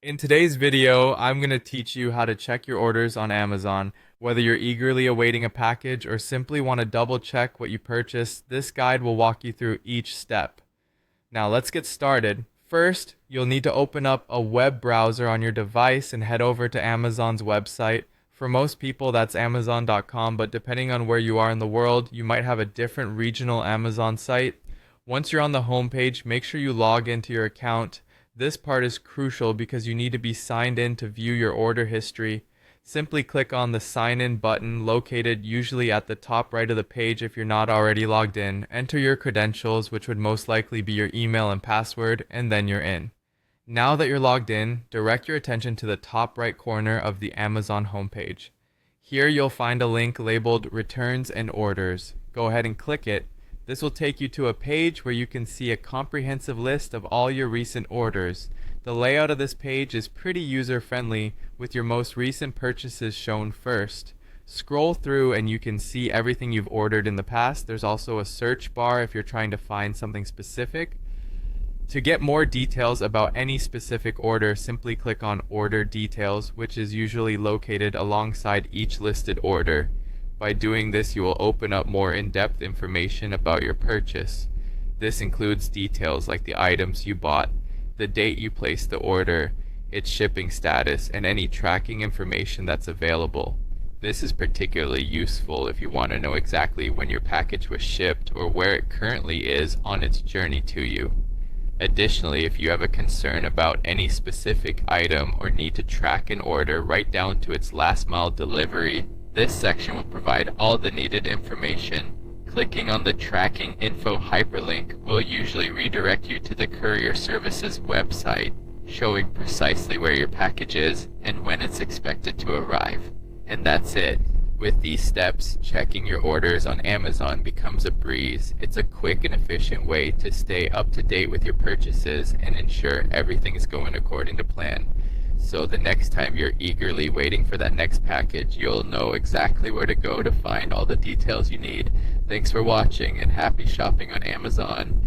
In today's video, I'm going to teach you how to check your orders on Amazon. Whether you're eagerly awaiting a package or simply want to double check what you purchased, this guide will walk you through each step. Now let's get started. First, you'll need to open up a web browser on your device and head over to Amazon's website. For most people, that's Amazon.com, but depending on where you are in the world, you might have a different regional Amazon site. Once you're on the homepage, make sure you log into your account. This part is crucial because you need to be signed in to view your order history. Simply click on the sign in button located usually at the top right of the page if you're not already logged in. Enter your credentials, which would most likely be your email and password, and then you're in. Now that you're logged in, direct your attention to the top right corner of the Amazon homepage. Here you'll find a link labeled Returns and Orders. Go ahead and click it. This will take you to a page where you can see a comprehensive list of all your recent orders. The layout of this page is pretty user-friendly, with your most recent purchases shown first. Scroll through and you can see everything you've ordered in the past. There's also a search bar if you're trying to find something specific. To get more details about any specific order, simply click on Order Details, which is usually located alongside each listed order. By doing this, you will open up more in-depth information about your purchase. This includes details like the items you bought, the date you placed the order, its shipping status, and any tracking information that's available. This is particularly useful if you want to know exactly when your package was shipped or where it currently is on its journey to you. Additionally, if you have a concern about any specific item or need to track an order right down to its last mile delivery, this section will provide all the needed information. Clicking on the Tracking Info hyperlink will usually redirect you to the courier service's website, showing precisely where your package is and when it's expected to arrive. And that's it. With these steps, checking your orders on Amazon becomes a breeze. It's a quick and efficient way to stay up to date with your purchases and ensure everything is going according to plan. So the next time you're eagerly waiting for that next package, you'll know exactly where to go to find all the details you need. Thanks for watching and happy shopping on Amazon.